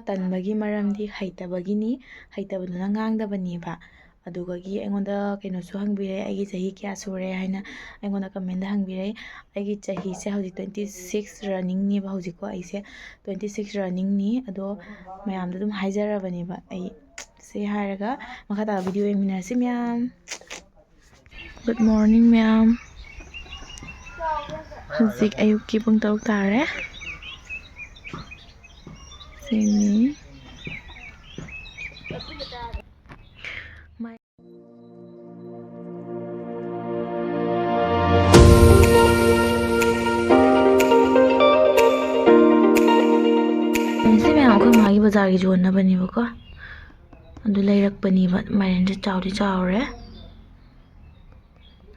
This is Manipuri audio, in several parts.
ꯇꯟꯕꯒꯤ ꯃꯔꯝꯗꯤ ꯍꯩꯇꯕꯒꯤꯅꯤ ꯍꯩꯇꯕꯗꯨꯅ ꯉꯥꯡꯗꯕꯅꯦꯕ ꯑꯗꯨꯒꯒꯤ ꯑꯩꯉꯣꯟꯗ ꯀꯩꯅꯣꯁꯨ ꯍꯪꯕꯤꯔꯦ ꯑꯩꯒꯤ ꯆꯍꯤ ꯀꯌꯥ ꯁꯨꯔꯦ ꯍꯥꯏꯅ ꯑꯩꯉꯣꯟꯗ ꯀꯃꯦꯟꯗ ꯍꯪꯕꯤꯔꯦ ꯑꯩꯒꯤ ꯆꯍꯤꯁꯦ ꯍꯧꯖꯤꯛ 26 ꯔꯟꯅꯤꯡꯅꯦꯕ ꯍꯧꯖꯤꯛꯀꯣ ꯑꯩꯁꯦ 26 ꯔꯟꯅꯤꯡꯅꯤ ꯑꯗꯣ ꯃꯌꯥꯝꯗ ꯑꯗꯨꯝ ꯍꯥꯏꯖꯔꯕꯅꯦꯕ ꯑꯩ ꯁꯤ ꯍꯥꯏꯔꯒ ꯃꯈꯥ ꯇꯥꯕ ꯚꯤꯗꯤꯑꯣ ꯌꯦꯡꯃꯤꯟꯅꯔꯁꯤ ꯃꯌꯥꯝ ꯒꯨꯗ ꯃꯣꯔꯅꯤꯡ ꯃꯌꯥꯝ ꯍꯧꯖꯤꯛ ꯑꯌꯨꯛꯀꯤ ꯄꯨꯡ 6 ꯇꯥꯔꯦ ꯁꯤꯅꯤ ꯑꯩꯈꯣꯏ ꯃꯥꯒꯤ ꯕꯖꯥꯔꯒꯤ ꯌꯣꯟꯅꯕꯅꯦꯕꯀꯣ ꯑꯗꯨ ꯂꯩꯔꯛꯄꯅꯦꯕ ꯃꯥꯏꯔꯦꯟꯁꯦ ꯆꯥꯎꯗꯤ ꯆꯥꯎꯔꯦ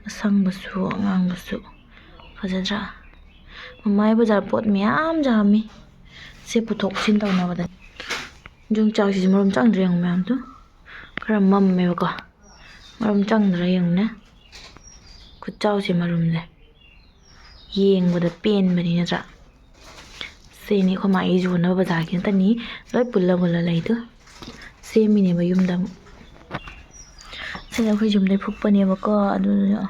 ꯑꯁꯪꯕꯁꯨ ꯑꯉꯥꯡꯕꯁꯨ ꯐꯖꯗ꯭ꯔꯥ ꯃꯃꯥꯒꯤ ꯕꯖꯥꯔ ꯄꯣꯠ ꯃꯌꯥꯝ ꯌꯥꯝꯃꯤ ꯁꯤ ꯄꯨꯊꯣꯛ ꯄꯨꯁꯤꯟ ꯇꯧꯅꯕꯗ ꯌꯣꯡꯆꯥꯛꯁꯤꯁꯨ ꯃꯔꯨꯝ ꯆꯪꯗ꯭ꯔꯦ ꯌꯦꯡꯉꯨ ꯃꯌꯥꯝꯗꯣ ꯈꯔ ꯃꯝꯃꯦꯕꯀꯣ ꯃꯔꯨꯝ ꯆꯪꯗ꯭ꯔꯥ ꯌꯦꯡꯉꯨꯅꯦ ꯈꯨꯠꯆꯥꯎꯁꯦ ꯃꯔꯨꯝꯁꯦ ꯌꯦꯡꯕꯗ ꯄꯦꯟꯕꯅꯤ ꯅꯠꯇ꯭ꯔꯥ ꯁꯤꯅꯤ ꯑꯩꯈꯣꯏ ꯃꯥꯒꯤ ꯌꯣꯟꯅꯕ ꯕꯖꯥꯔꯒꯤ ꯉꯥꯛꯇꯅꯤ ꯂꯣꯏ ꯄꯨꯜꯂ ꯂꯩꯗꯣ ꯁꯦꯝꯃꯤꯅꯦꯕ ꯌꯨꯝꯗ ꯑꯃꯨꯛ ꯁꯤꯗ ꯑꯩꯈꯣꯏ ꯌꯨꯝꯗꯩ ꯐꯨꯛꯄꯅꯦꯕꯀꯣ ꯑꯗꯨꯗꯨꯅ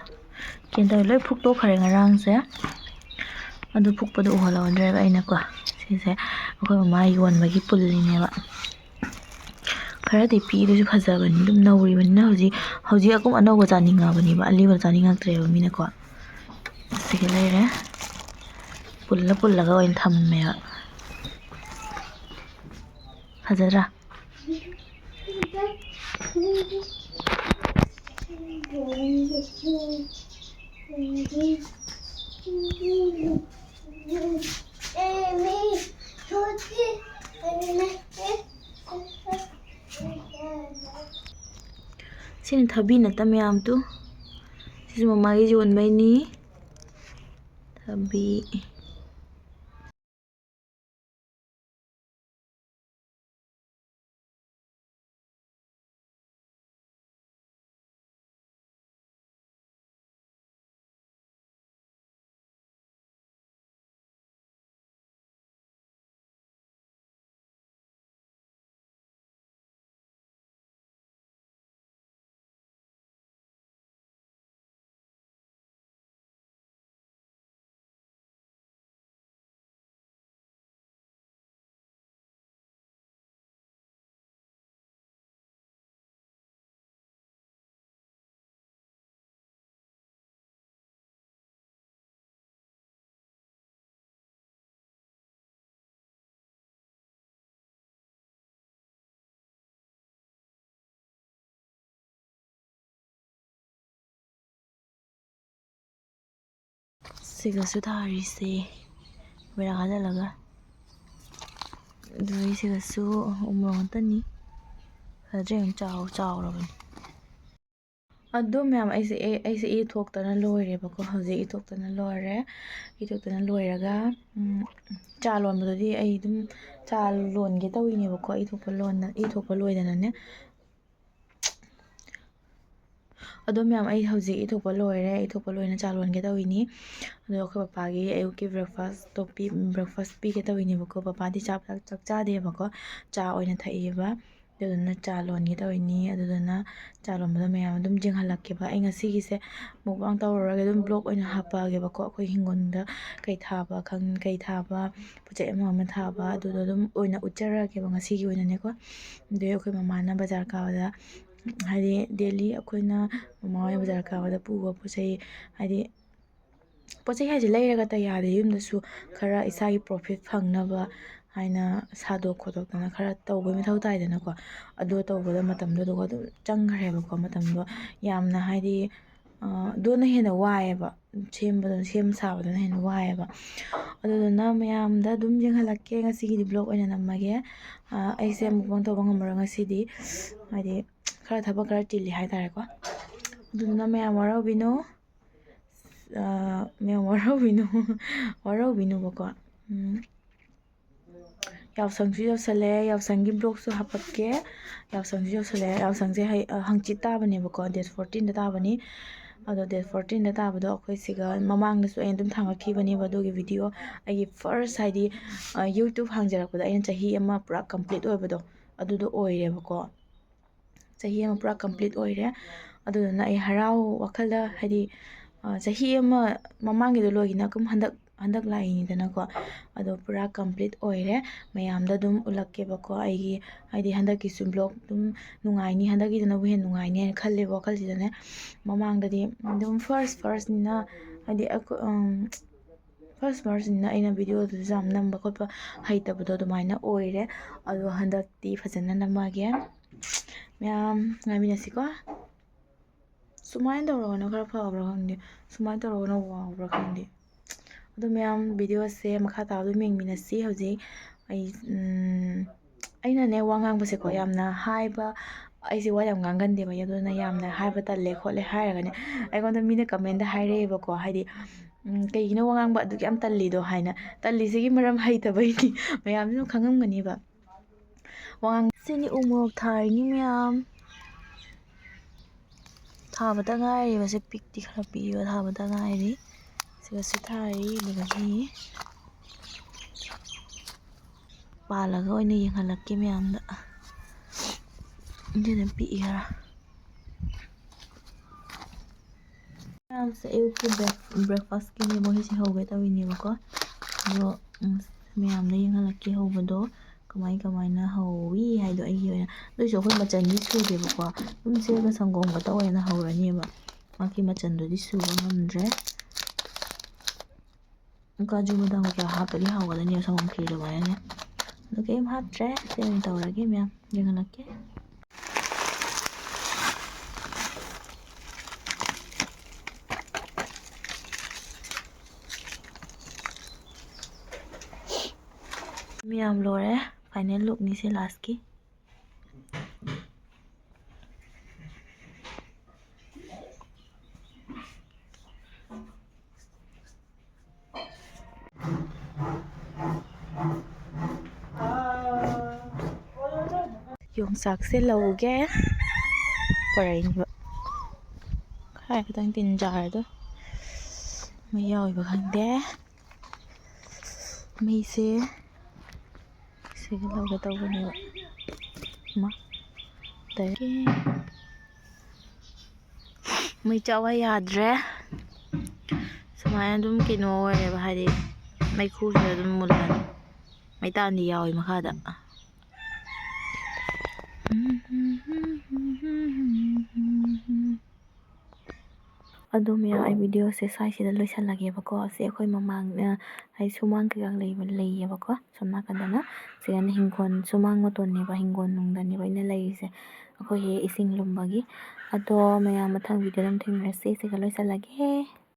ꯀꯦꯟꯗꯜ ꯂꯣꯏ ꯐꯨꯛꯇꯣꯛꯈ꯭ꯔꯦ ꯉꯔꯥꯡꯁꯦ ꯑꯗꯨ ꯐꯨꯛꯄꯗꯣ ꯎꯍꯜꯍꯧꯗ꯭ꯔꯦꯕ ꯑꯩꯅꯀꯣ ꯁꯤꯁꯦ ꯑꯩꯈꯣꯏ ꯃꯃꯥ ꯌꯣꯟꯕꯒꯤ ꯄꯨꯜꯂꯤꯅꯦꯕ ꯈꯔꯗꯤ ꯄꯤꯗꯨꯁꯨ ꯐꯖꯕꯅꯤ ꯑꯗꯨꯝ ꯅꯧꯔꯤꯕꯅꯤꯅ ꯍꯧꯖꯤꯛ ꯑꯀꯨꯝ ꯑꯅꯧꯕ ꯆꯥꯅꯤꯡꯉꯕꯅꯦꯕ ꯑꯂꯤꯕ ꯆꯥꯅꯤꯡꯉꯛꯇ꯭ꯔꯦꯕ ꯃꯤꯅꯀꯣ ꯁꯤꯒ ꯂꯩꯔꯦ ꯄꯨꯜꯂꯒ ꯑꯣꯏꯅ ꯊꯝꯃꯦꯕ ꯐꯖꯗ꯭ꯔꯥ ꯁꯤꯅ ꯊꯕꯤ ꯅꯠꯇ ꯃꯌꯥꯝꯗꯨ ꯁꯤꯁꯨ ꯃꯃꯥꯒꯤ ꯌꯣꯟꯕꯩꯅꯤ ꯊꯕꯤ ꯁꯤꯒꯁꯨ ꯊꯥꯔꯤꯁꯦ ꯕꯦꯔꯥ ꯍꯥꯖꯤꯜꯂꯒ ꯑꯗꯨꯒꯤ ꯁꯤꯒꯁꯨ ꯎꯃꯣꯔꯣꯛ ꯉꯥꯛꯇꯅꯤ ꯐꯖꯗ꯭ꯔꯦ ꯆꯥꯎꯔꯕꯅꯤ ꯑꯗꯨ ꯃꯌꯥꯝ ꯑꯩꯁꯦ ꯏꯊꯣꯛꯇꯅ ꯂꯣꯏꯔꯦꯕꯀꯣ ꯍꯧꯖꯤꯛ ꯏꯊꯣꯛꯇꯅ ꯂꯣꯏꯔꯦ ꯏꯊꯣꯛꯇꯅ ꯂꯣꯏꯔꯒ ꯆꯥ ꯂꯣꯟꯕꯗꯨꯗꯤ ꯑꯩ ꯑꯗꯨꯝ ꯆꯥ ꯂꯣꯟꯒꯦ ꯇꯧꯔꯤꯅꯦꯕꯀꯣ ꯏꯊꯣꯛꯄ ꯂꯣꯏꯗꯅꯅꯦ ꯑꯗꯣ ꯃꯌꯥꯝ ꯑꯩ ꯍꯧꯖꯤꯛ ꯏꯊꯣꯛꯄ ꯂꯣꯏꯔꯦ ꯏꯊꯣꯛꯄ ꯂꯣꯏꯅ ꯆꯥ ꯂꯣꯟꯒꯦ ꯇꯧꯋꯤꯅꯤ ꯑꯗꯣ ꯑꯩꯈꯣꯏ ꯄꯄꯥꯒꯤ ꯑꯌꯨꯛꯀꯤ ꯕ꯭ꯔꯦꯛꯐꯥꯁ ꯄꯤꯒꯦ ꯇꯧꯋꯤꯅꯦꯕꯀꯣ ꯄꯄꯥꯗꯤ ꯆꯥꯛ ꯆꯥꯗꯦꯕꯀꯣ ꯆꯥ ꯑꯣꯏꯅ ꯊꯛꯏꯕ ꯑꯗꯨꯗꯨꯅ ꯆꯥ ꯂꯣꯟꯒꯦ ꯇꯧꯋꯤꯅꯤ ꯑꯗꯨꯗꯨꯅ ꯆꯥ ꯂꯣꯟꯕꯗꯣ ꯃꯌꯥꯝ ꯑꯗꯨꯝ ꯌꯦꯡꯍꯜꯂꯛꯀꯦꯕ ꯑꯩ ꯉꯁꯤꯒꯤꯁꯦ ꯃꯨꯛꯕꯥꯡ ꯇꯧꯔꯨꯔꯒ ꯑꯗꯨꯝ ꯕ꯭ꯂꯣꯛ ꯑꯣꯏꯅ ꯍꯥꯞꯄꯛꯑꯒꯦꯕꯀꯣ ꯑꯩꯈꯣꯏ ꯍꯤꯡꯒꯣꯜꯗ ꯀꯩ ꯊꯥꯕ ꯄꯣꯠ ꯆꯩ ꯑꯃ ꯊꯥꯕ ꯑꯗꯨꯗꯣ ꯑꯗꯨꯝ ꯑꯣꯏꯅ ꯎꯠꯆꯔꯛꯑꯒꯦꯕ ꯉꯁꯤꯒꯤ ꯑꯣꯏꯅꯅꯦꯀꯣ ꯑꯗꯨꯒꯤ ꯑꯩꯈꯣꯏ ꯃꯃꯥꯅ ꯕꯖꯥꯔ ꯀꯥꯕꯗ ꯍꯥꯏꯗꯤ ꯗꯦꯂꯤ ꯑꯩꯈꯣꯏꯅ ꯃꯃꯥ ꯍꯣꯏ ꯕꯖꯥꯔ ꯀꯥꯕꯗ ꯄꯨꯕ ꯄꯣꯠ ꯆꯩ ꯍꯥꯏꯗꯤ ꯄꯣꯠ ꯆꯩ ꯍꯥꯏꯁꯦ ꯂꯩꯔꯒꯇ ꯌꯥꯗꯦ ꯌꯨꯝꯗꯁꯨ ꯈꯔ ꯏꯁꯥꯒꯤ ꯄ꯭ꯔꯣꯐꯤꯠ ꯐꯪꯅꯕ ꯍꯥꯏꯅ ꯁꯥꯗꯣꯛ ꯈꯣꯠꯇꯣꯛꯇꯅ ꯈꯔ ꯇꯧꯕꯩ ꯃꯊꯧ ꯇꯥꯏꯗꯅꯀꯣ ꯑꯗꯨ ꯇꯧꯕꯗ ꯃꯇꯝꯗꯣ ꯑꯗꯨꯝ ꯆꯪꯈ꯭ꯔꯦꯕꯀꯣ ꯃꯇꯝꯗꯣ ꯌꯥꯝꯅ ꯍꯥꯏꯗꯤ ꯑꯗꯨꯅ ꯍꯦꯟꯅ ꯋꯥꯏꯑꯦꯕ ꯁꯦꯝ ꯁꯥꯕꯗꯨꯅ ꯍꯦꯟꯅ ꯋꯥꯏꯑꯦꯕ ꯑꯗꯨꯗꯨꯅ ꯃꯌꯥꯝꯗ ꯑꯗꯨꯝ ꯌꯦꯡꯍꯜꯂꯛꯀꯦ ꯉꯁꯤꯒꯤꯗꯤ ꯕ꯭ꯂꯣꯛ ꯑꯣꯏꯅ ꯅꯝꯃꯒꯦ ꯑꯩꯁꯦ ꯃꯨꯛꯕꯥꯡ ꯇꯧꯕ ꯉꯝꯃꯔꯣꯏ ꯉꯁꯤꯗꯤ ꯍꯥꯏꯗꯤ ꯊꯕꯛ ꯈꯔ ꯆꯤꯜꯂꯤ ꯍꯥꯏꯇꯥꯔꯦꯀꯣ ꯑꯗꯨꯗꯨꯅ ꯃꯌꯥꯝ ꯋꯥꯔꯧꯕꯤꯅꯨꯕꯀꯣ ꯌꯥꯎꯁꯪꯁꯨ ꯌꯧꯁꯜꯂꯦ ꯌꯥꯎꯁꯪꯒꯤ ꯕ꯭ꯂꯣꯛꯁꯨ ꯍꯥꯞꯄꯛꯀꯦ ꯌꯥꯎꯁꯪꯁꯨ ꯌꯧꯁꯜꯂꯛꯑꯦ ꯌꯥꯎꯁꯪꯁꯦ ꯍꯪꯆꯤꯠ ꯇꯥꯕꯅꯦꯕꯀꯣ ꯗꯦꯠ 14ꯗ ꯇꯥꯕꯅꯤ ꯑꯗꯣ ꯗꯦꯠ 14ꯗ ꯇꯥꯕꯗꯣ ꯑꯩꯈꯣꯏ ꯁꯤꯒ ꯃꯃꯥꯡꯗꯁꯨ ꯑꯩꯅ ꯑꯗꯨꯝ ꯊꯥꯡꯒꯠꯈꯤꯕꯅꯦꯕ ꯑꯗꯨꯒꯤ ꯚꯤꯗꯤꯑꯣ ꯑꯩꯒꯤ ꯐꯥꯔꯁ ꯍꯥꯏꯗꯤ ꯌꯨꯇ꯭ꯌꯨꯕ ꯍꯥꯡꯖꯔꯛꯄꯗ ꯑꯩꯅ ꯆꯍꯤ ꯑꯃ ꯄꯨꯔꯥ ꯀꯝꯄ꯭ꯂꯤꯠ ꯑꯣꯏꯕꯗꯣ ꯑꯗꯨꯗꯣ ꯑꯣꯏꯔꯦꯕꯀꯣ ꯆꯍꯤ ꯑꯃ ꯄꯨꯔꯥ ꯀꯝꯄ꯭ꯂꯤꯠ ꯑꯣꯏꯔꯦ ꯑꯗꯨꯗꯨꯅ ꯑꯩ ꯍꯔꯥꯎ ꯋꯥꯈꯜꯗ ꯍꯥꯏꯗꯤ ꯆꯍꯤ ꯑꯃ ꯃꯃꯥꯡꯒꯤꯗꯣ ꯂꯣꯏꯈꯤꯅ ꯍꯟꯗꯛ ꯂꯥꯛꯏꯅꯤꯗꯅꯀꯣ ꯑꯗꯣ ꯄꯨꯔꯥ ꯀꯝꯄ꯭ꯂꯤꯠ ꯑꯣꯏꯔꯦ ꯃꯌꯥꯝꯗ ꯑꯗꯨꯝ ꯎꯠꯂꯛꯀꯦꯕꯀꯣ ꯑꯩꯒꯤ ꯍꯥꯏꯗꯤ ꯍꯟꯗꯛꯀꯤꯁꯨ ꯕ꯭ꯂꯣꯛ ꯑꯗꯨꯝ ꯅꯨꯡꯉꯥꯏꯅꯤ ꯍꯟꯗꯛꯀꯤꯗꯅꯕꯨ ꯍꯦꯟꯅ ꯅꯨꯡꯉꯥꯏꯅꯤ ꯍꯥꯏꯅ ꯈꯜꯂꯦꯕ ꯋꯥꯈꯜꯁꯤꯗꯅꯦ ꯃꯃꯥꯡꯗꯗꯤ ꯑꯗꯨꯝ ꯐꯥꯔꯁꯅꯤꯅ ꯍꯥꯏꯗꯤ ꯐꯥꯔꯁꯅꯤꯅ ꯑꯩꯅ ꯚꯤꯗꯤꯑꯣꯗꯨꯁꯨ ꯌꯥꯝ ꯅꯝꯕ ꯈꯣꯠꯄ ꯍꯩꯇꯕꯗꯣ ꯑꯗꯨꯃꯥꯏꯅ ꯑꯣꯏꯔꯦ ꯑꯗꯣ ꯍꯟꯗꯛꯇꯤ ꯐꯖꯅ ꯅꯝꯃꯒꯦ ꯃꯌꯥꯝ ꯉꯥꯏꯃꯤꯟꯅꯁꯤꯀꯣ ꯁꯨꯃꯥꯏꯅ ꯇꯧꯔꯒꯅ ꯈꯔ ꯐꯕ꯭ꯔꯥ ꯈꯪꯗꯦ ꯁꯨꯃꯥꯏꯅ ꯇꯧꯔꯒꯅ ꯋꯥꯕ꯭ꯔꯥ ꯈꯪꯗꯦ ꯑꯗꯣ ꯃꯌꯥꯝ ꯚꯤꯗꯤꯑꯣꯁꯦ ꯃꯈꯥ ꯇꯥꯕ ꯑꯗꯨꯝ ꯌꯦꯡꯃꯤꯟꯅꯁꯤ ꯍꯧꯖꯤꯛ ꯑꯩꯅꯅꯦ ꯋꯥ ꯉꯥꯡꯕꯁꯦꯀꯣ ꯌꯥꯝꯅ ꯍꯥꯏꯕ ꯑꯩꯁꯦ ꯋꯥ ꯌꯥꯝ ꯉꯥꯡꯒꯟꯗꯦꯕ ꯑꯗꯨꯅ ꯌꯥꯝꯅ ꯍꯥꯏꯕ ꯇꯜꯂꯦ ꯈꯣꯠꯂꯦ ꯍꯥꯏꯔꯒꯅꯦ ꯑꯩꯉꯣꯟꯗ ꯃꯤꯅ ꯀꯃꯦꯟꯗ ꯍꯥꯏꯔꯛꯑꯦꯕꯀꯣ ꯍꯥꯏꯗꯤ ꯀꯩꯒꯤꯅꯣ ꯋꯥ ꯉꯥꯡꯕ ꯑꯗꯨꯛ ꯌꯥꯝ ꯇꯜꯂꯤꯗꯣ ꯍꯥꯏꯅ ꯇꯜꯂꯤꯁꯤꯒꯤ ꯃꯔꯝ ꯍꯩꯇꯕꯩꯅꯤ ꯃꯌꯥꯝꯁꯨ ꯑꯗꯨꯝ ꯈꯪꯉꯝꯒꯅꯤꯕ ꯁꯤꯅꯤ ꯎ ꯃꯣꯔꯣꯛ ꯊꯥꯔꯤꯅꯤ ꯃꯌꯥꯝ ꯊꯥꯕꯇ ꯉꯥꯏꯔꯤꯕꯁꯦ ꯄꯤꯛꯇꯤ ꯈꯔ ꯄꯤꯛꯏꯕ ꯊꯥꯕꯇ ꯉꯥꯏꯔꯤ ꯁꯤꯒꯁꯨ ꯊꯥꯔꯤ ꯑꯗꯨꯗꯒꯤ ꯄꯥꯜꯂꯒ ꯑꯣꯏꯅ ꯌꯦꯡꯍꯜꯂꯛꯀꯦ ꯃꯌꯥꯝꯗ ꯑꯗꯨꯅ ꯄꯤꯛꯏ ꯈꯔ ꯃꯌꯥꯝꯁꯦ ꯑꯌꯨꯛꯀꯤ ꯕ꯭ꯔꯦꯛꯐꯥꯁꯀꯤꯅꯦ ꯃꯣꯏꯁꯦ ꯍꯧꯒꯦ ꯇꯧꯔꯤꯅꯦꯕꯀꯣ ꯑꯗꯣ ꯃꯌꯥꯝꯗ ꯌꯦꯡꯍꯜꯂꯛꯀꯦ ꯍꯧꯕꯗꯣ ꯀꯃꯥꯏꯅ ꯍꯧꯋꯤ ꯍꯥꯏꯗꯣ ꯑꯩꯒꯤ ꯑꯣꯏꯅ ꯑꯗꯨꯏꯁꯨ ꯑꯩꯈꯣꯏ ꯃꯆꯜꯗꯤ ꯁꯨꯗꯦꯕꯀꯣ ꯑꯗꯨꯝ ꯆꯦꯒ ꯁꯪꯒꯣꯝ ꯈꯛꯇ ꯑꯣꯏꯅ ꯍꯧꯔꯅꯦꯕ ꯃꯥꯒꯤ ꯃꯆꯜꯗꯨꯗꯤ ꯁꯨꯕ ꯉꯝꯗ꯭ꯔꯦ ꯀꯥꯖꯨ ꯕꯗꯥꯝ ꯀꯩꯀꯥ ꯍꯥꯞꯄꯗꯤ ꯍꯥꯎꯒꯗꯅꯦꯕ ꯁꯪꯒꯣꯝ ꯈꯦꯔ ꯑꯗꯨꯃꯥꯏꯅꯅꯦ ꯑꯗꯨ ꯀꯩꯝ ꯍꯥꯞꯇ꯭ꯔꯦ ꯁꯤ ꯑꯣꯏꯅ ꯇꯧꯔꯒꯦ ꯃꯌꯥꯝ ꯌꯦꯡꯍꯜꯂꯛꯀꯦ ꯃꯌꯥꯝ ꯂꯣꯏꯔꯦ ꯐꯥꯏꯅꯦꯜ ꯂꯨꯛꯅꯤꯁꯦ ꯂꯥꯁꯀꯤ ꯌꯣꯡꯆꯥꯛꯁꯦ ꯂꯧꯒꯦ ꯄꯔꯛꯏꯅꯦꯕ ꯈꯔ ꯈꯤꯇꯪ ꯇꯤꯟ ꯆꯥꯔꯗꯣ ꯃꯩ ꯌꯥꯎꯏꯕ ꯈꯪꯗꯦ ꯃꯩꯁꯦ ꯁꯤꯒ ꯂꯧꯒꯦ ꯇꯧꯕꯅꯦꯕ ꯃꯩ ꯆꯥꯎꯕ ꯌꯥꯗ꯭ꯔꯦ ꯁꯨꯃꯥꯏꯅ ꯑꯗꯨꯝ ꯀꯩꯅꯣ ꯑꯣꯏꯔꯦꯕ ꯍꯥꯏꯗꯤ ꯃꯩꯈꯨꯁꯤꯗ ꯑꯗꯨꯝ ꯃꯨꯜꯂꯅꯤ ꯃꯩꯇꯥꯟꯗꯤ ꯌꯥꯎꯏ ꯃꯈꯥꯗ ꯑꯗꯣ ꯃꯌꯥꯝ ꯑꯩ ꯚꯤꯗꯤꯑꯣꯁꯦ ꯁ꯭ꯋꯥꯏꯁꯤꯗ ꯂꯣꯏꯁꯤꯜꯂꯒꯦꯕꯀꯣ ꯑꯁꯤ ꯑꯩꯈꯣꯏ ꯃꯃꯥꯡꯗ ꯍꯥꯏꯗꯤ ꯁꯨꯃꯥꯡ ꯀꯩꯀꯥ ꯂꯩꯌꯦꯕꯀꯣ ꯁꯣꯝ ꯅꯥꯀꯟꯗꯅ ꯁꯤꯒꯅ ꯍꯤꯡꯒꯣꯜ ꯁꯨꯃꯥꯡ ꯃꯇꯣꯟꯅꯦꯕ ꯍꯤꯡꯒꯣꯜ ꯅꯨꯡꯗꯅꯦꯕ ꯑꯩꯅ ꯂꯩꯔꯤꯁꯦ ꯑꯩꯈꯣꯏꯒꯤ ꯏꯁꯤꯡ ꯂꯨꯝꯕꯒꯤ ꯑꯗꯣ ꯃꯌꯥꯝ ꯃꯊꯪ ꯚꯤꯗꯤꯑꯣ ꯑꯗꯨꯝ ꯊꯦꯡꯅꯔꯁꯤ ꯁꯤꯒ ꯂꯣꯏꯁꯤꯜꯂꯒꯦ